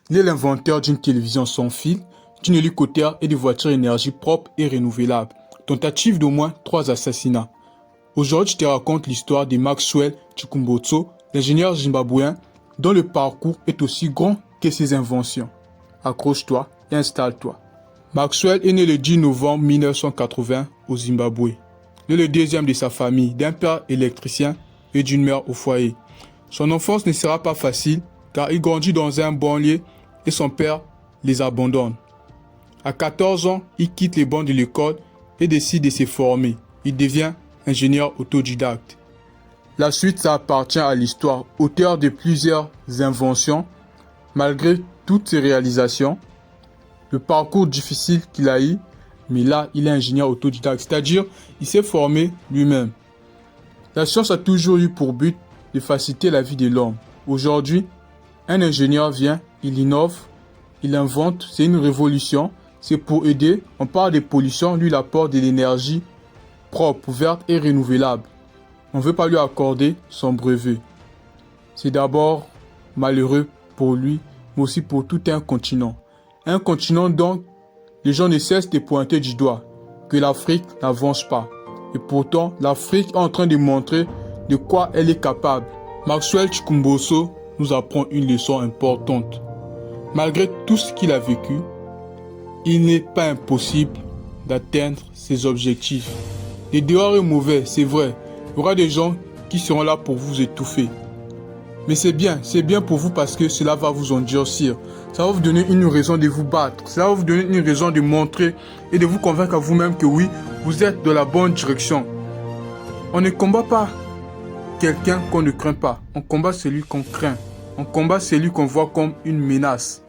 Il est l'inventeur d'une télévision sans fil, d'une hélicoptère et de voitures à énergie propre et renouvelable. Tentative d'au moins 3 assassinats. Aujourd'hui, je te raconte l'histoire de Maxwell Chikumbotso, l'ingénieur zimbabwéen dont le parcours est aussi grand que ses inventions. Accroche-toi et installe-toi. Maxwell est né le 10 novembre 1980 au Zimbabwe. Il est le deuxième de sa famille, d'un père électricien et d'une mère au foyer. Son enfance ne sera pas facile car il grandit dans un banlieue et son père les abandonne. À 14 ans, il quitte les bancs de l'école et décide de se former. Il devient ingénieur autodidacte. La suite, ça appartient à l'histoire. Auteur de plusieurs inventions, malgré toutes ses réalisations, le parcours difficile qu'il a eu, mais là, il est ingénieur autodidacte, c'est-à-dire, il s'est formé lui-même. La science a toujours eu pour but de faciliter la vie de l'homme. Aujourd'hui, un ingénieur vient, il innove, il invente, c'est une révolution, c'est pour aider. On parle de pollution, lui il apporte de l'énergie propre, verte et renouvelable. On ne veut pas lui accorder son brevet. C'est d'abord malheureux pour lui, mais aussi pour tout un continent. Un continent dont les gens ne cessent de pointer du doigt que l'Afrique n'avance pas. Et pourtant, l'Afrique est en train de montrer de quoi elle est capable. Maxwell Chikumbotso nous apprend une leçon importante. Malgré tout ce qu'il a vécu, il n'est pas impossible d'atteindre ses objectifs. Le dehors est mauvais, c'est vrai. Il y aura des gens qui seront là pour vous étouffer. Mais c'est bien pour vous parce que cela va vous endurcir. Ça va vous donner une raison de vous battre. Ça va vous donner une raison de montrer et de vous convaincre à vous-même que oui, vous êtes dans la bonne direction. On ne combat pas quelqu'un qu'on ne craint pas. On combat celui qu'on craint. On combat celui qu'on voit comme une menace.